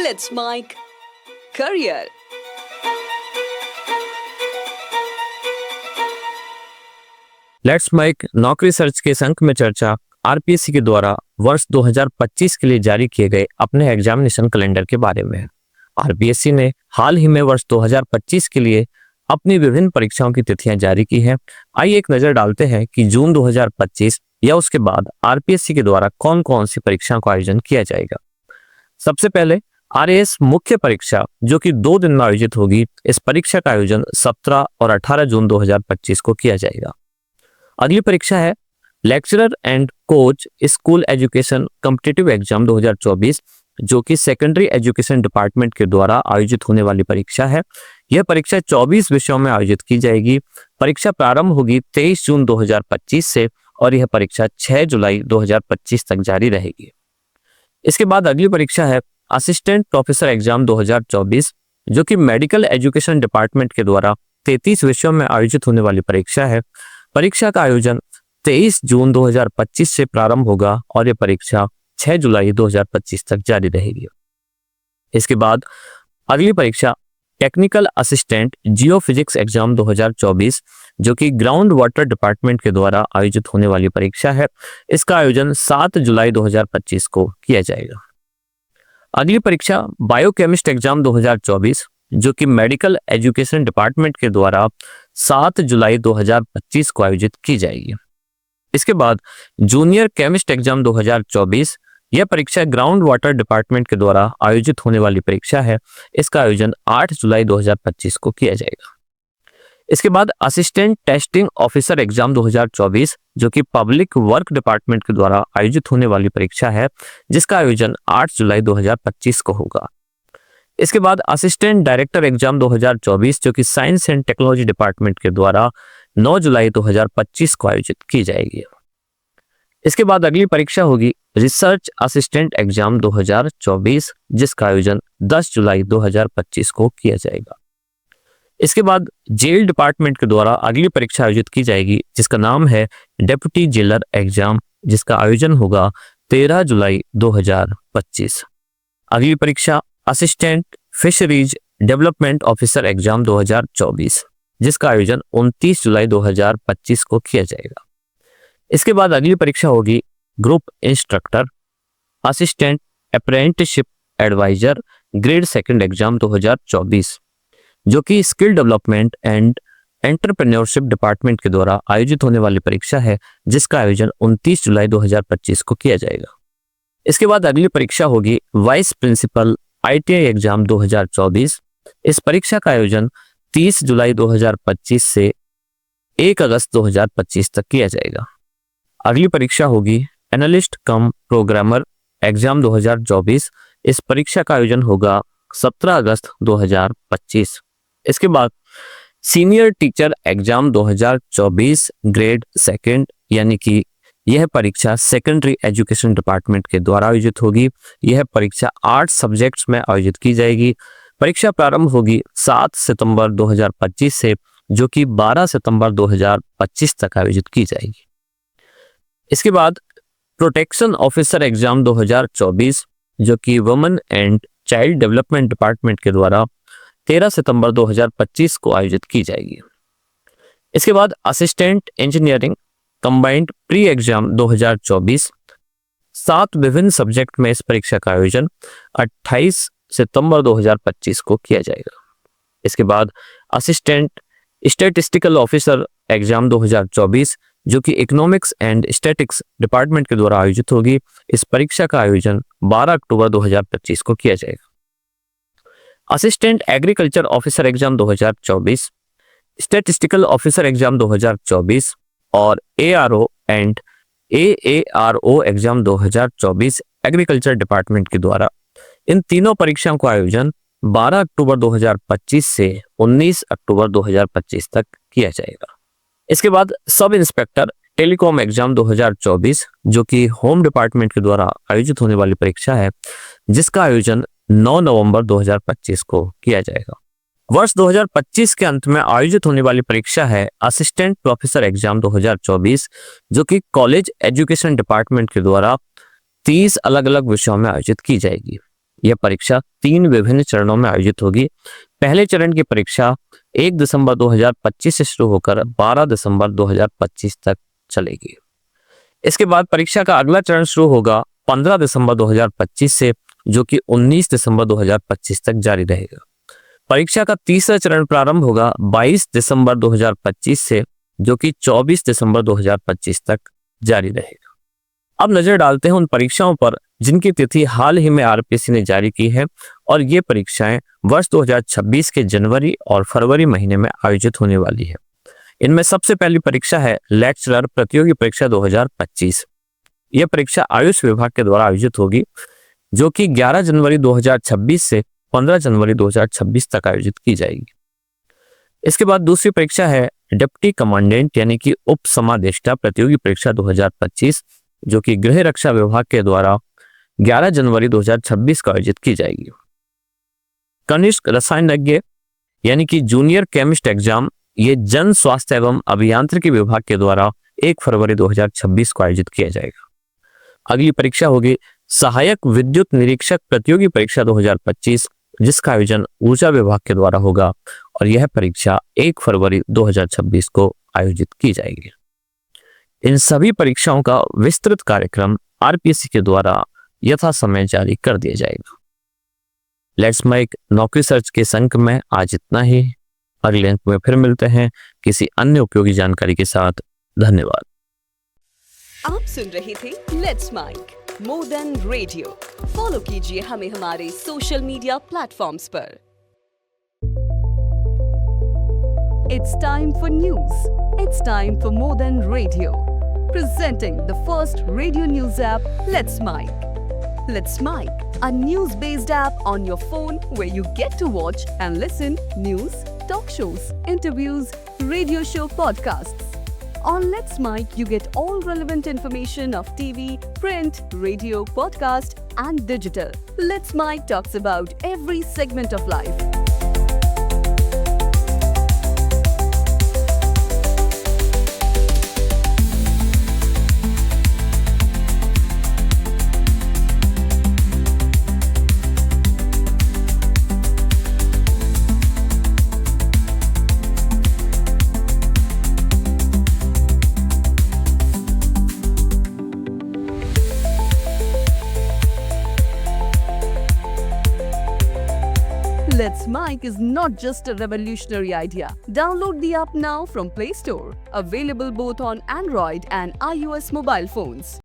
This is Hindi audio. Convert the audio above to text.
Let's Mike Career. Let's Mike नौकरी सर्च के इस अंक में चर्चा आरपीएससी के द्वारा वर्ष 2025 के लिए जारी किए गए अपने एग्जामिनेशन कैलेंडर के बारे में है। आरपीएससी ने हाल ही में वर्ष 2025 के लिए अपनी विभिन्न परीक्षाओं की तिथियां जारी की हैं। आइए एक नजर डालते हैं कि जून 2025 या उसके बाद आरपीएससी के द्वारा कौन कौन सी परीक्षाओं का आयोजन किया जाएगा। सबसे पहले आरएएस मुख्य परीक्षा जो कि 2 दिन में आयोजित होगी। इस परीक्षा का आयोजन 17 और 18 जून 2025 को किया जाएगा। अगली परीक्षा है lecturer and coach school education competitive exam 2024 जो कि सेकेंडरी एजुकेशन डिपार्टमेंट के द्वारा आयोजित होने वाली परीक्षा है। यह परीक्षा 24 विषयों में आयोजित की जाएगी। परीक्षा प्रारंभ होगी 23 जून 2025 से और यह परीक्षा 6 जुलाई 2025 तक जारी रहेगी। इसके बाद अगली परीक्षा है असिस्टेंट प्रोफेसर एग्जाम 2024 जो कि मेडिकल एजुकेशन डिपार्टमेंट के द्वारा 33 विषयों में आयोजित होने वाली परीक्षा है। परीक्षा का आयोजन 23 जून 2025 से प्रारंभ होगा और यह परीक्षा 6 जुलाई 2025 तक जारी रहेगी। इसके बाद अगली परीक्षा टेक्निकल असिस्टेंट जियोफिजिक्स एग्जाम 2024 जो कि ग्राउंड वाटर डिपार्टमेंट के द्वारा आयोजित होने वाली परीक्षा है। इसका आयोजन 7 जुलाई 2025 को किया जाएगा। अगली परीक्षा बायोकेमिस्ट एग्जाम 2024 जो कि मेडिकल एजुकेशन डिपार्टमेंट के द्वारा 7 जुलाई 2025 को आयोजित की जाएगी। इसके बाद जूनियर केमिस्ट एग्जाम 2024 यह परीक्षा ग्राउंड वाटर डिपार्टमेंट के द्वारा आयोजित होने वाली परीक्षा है। इसका आयोजन 8 जुलाई 2025 को किया जाएगा। इसके बाद असिस्टेंट टेस्टिंग ऑफिसर एग्जाम 2024 जो कि पब्लिक वर्क डिपार्टमेंट के द्वारा आयोजित होने वाली परीक्षा है जिसका आयोजन 8 जुलाई 2025 को होगा। इसके बाद असिस्टेंट डायरेक्टर एग्जाम 2024 जो कि साइंस एंड टेक्नोलॉजी डिपार्टमेंट के द्वारा 9 जुलाई 2025 को आयोजित की जाएगी। इसके बाद अगली परीक्षा होगी रिसर्च असिस्टेंट एग्जाम 2024 जिसका आयोजन 10 जुलाई 2025 को किया जाएगा। इसके बाद जेल डिपार्टमेंट के द्वारा अगली परीक्षा आयोजित की जाएगी जिसका नाम है डेप्यूटी जेलर एग्जाम जिसका आयोजन होगा 13 जुलाई 2025। अगली परीक्षा assistant fisheries development officer exam 2024 जिसका आयोजन 29 जुलाई 2025 को किया जाएगा। इसके बाद अगली परीक्षा होगी group instructor assistant apprenticeship advisor grade 2 exam 2024 जो कि skill development and entrepreneurship department के द्वारा आयोजित होने वाली परीक्षा है जिसका आयोजन 29 जुलाई 2025 को किया जाएगा। इसके बाद अगली परीक्षा होगी वाइस प्रिंसिपल आईटीआई एग्जाम 2024। इस परीक्षा का आयोजन 30 जुलाई 2025 से 1 अगस्त 2025 तक किया जाएगा। अगली परीक्षा होगी एनालिस्ट कम प्रोग्रामर एग्जाम 2024। इस परीक्षा का आयोजन होगा 17 अगस्त 2025। इसके बाद सीनियर टीचर एग्जाम 2024 ग्रेड 2 यानी कि यह परीक्षा सेकेंडरी एजुकेशन डिपार्टमेंट के द्वारा आयोजित होगी। यह परीक्षा 8 सब्जेक्ट्स में आयोजित की जाएगी। परीक्षा प्रारंभ होगी 7 सितंबर 2025 से जो कि 12 सितंबर 2025 तक आयोजित की जाएगी। इसके बाद प्रोटेक्शन ऑफिसर एग्जाम 2024 जो कि women and child development department के द्वारा 13 सितंबर 2025 को आयोजित की जाएगी। इसके बाद assistant engineering combined pre exam 2024 7 विभिन्न सब्जेक्ट में इस परीक्षा का आयोजन 28 सितंबर 2025 को किया जाएगा। इसके बाद असिस्टेंट स्टैटिस्टिकल ऑफिसर एग्जाम 2024 जो कि इकोनॉमिक्स एंड स्टैटिक्स डिपार्टमेंट के द्वारा आयोजित होगी। इस परीक्षा का आयोजन 12 अक्टूबर 2025 को किया जाएगा। Assistant agriculture officer exam 2024 statistical officer exam 2024 और ARO and AARO exam 2024 agriculture department के द्वारा इन तीनों परीक्षाओं का आयोजन 12 अक्टूबर 2025 से 19 अक्टूबर 2025 तक किया जाएगा। इसके बाद सब इंस्पेक्टर टेलीकॉम एग्जाम 2024 जो कि होम डिपार्टमेंट के द्वारा आयोजित होने वाली परीक्षा है जिसका आयोजन 9 नवंबर 2025 को किया जाएगा। वर्ष 2025 के अंत में आयोजित होने वाली परीक्षा है असिस्टेंट प्रोफेसर एग्जाम 2024 जो कि कॉलेज एजुकेशन डिपार्टमेंट के द्वारा 30 अलग अलग विषयों में आयोजित की जाएगी। यह परीक्षा 3 विभिन्न चरणों में आयोजित होगी। पहले चरण की परीक्षा 1 दिसंबर 2025 से शुरू होकर 12 दिसंबर 2025 तक चलेगी। इसके बाद परीक्षा का अगला चरण शुरू होगा 15 दिसंबर 2025 से, जो कि 19 दिसंबर 2025 तक जारी रहेगा। परीक्षा का तीसरा चरण प्रारंभ होगा 22 दिसंबर 2025 से, जो कि 24 दिसंबर 2025 तक जारी रहेगा। अब नजर डालते हैं उन परीक्षाओं पर जिनकी तिथि हाल ही में आरपीएससी ने जारी की है, और ये परीक्षाएं वर्ष 2026 के जनवरी और फरवरी महीने में आयोजित होने वाली है। इनमें सबसे पहली परीक्षा है लेक्चरर प्रतियोगी परीक्षा 2025। यह परीक्षा आयुष विभाग के द्वारा आयोजित होगी, जो कि 11 जनवरी 2026 से 15 जनवरी 2026 तक आयोजित की जाएगी। इसके बाद दूसरी परीक्षा है डिप्टी कमांडेंट यानी कि उप समादेष्टा प्रतियोगी परीक्षा 2025, जो कि गृह रक्षा विभाग के द्वारा 11 जनवरी 2026 को आयोजित की जाएगी। कनिष्ठ रसायनज्ञ यानी कि जूनियर केमिस्ट एग्जाम, ये जन स्वास्थ्य एवं अभियांत्रिकी विभाग के द्वारा 1 फरवरी 2026 को आयोजित किया जाएगा। अगली परीक्षा होगी सहायक विद्युत निरीक्षक प्रतियोगी परीक्षा 2025, जिसका आयोजन ऊर्जा विभाग के द्वारा होगा, और यह परीक्षा 1 फरवरी 2026 को आयोजित की जाएगी। इन सभी परीक्षाओं का विस्तृत कार्यक्रम आरपीएससी के द्वारा यथा समय जारी कर दिया जाएगा। लेट्स माइक नौकरी सर्च के इस अंक में आज इतना ही। अगले अंक में फिर मिलते हैं किसी अन्य उपयोगी जानकारी के साथ। धन्यवाद। आप सुन रहे थे let's Mike more than radio. Follow कीजिए हमें हमारे सोशल मीडिया प्लेटफॉर्म्स पर। It's time for news. It's time for more than radio. Presenting the first radio news app, Let's Mic. Let's Mic, a news-based app on your phone where you get to watch and listen news, talk shows, interviews, radio show podcasts. On Let's Mic, you get all relevant information of TV, print, radio, podcast, and digital. Let's Mic talks about every segment of life. Let's Mic is not just a revolutionary idea. Download the app now from Play Store. Available both on Android and iOS mobile phones.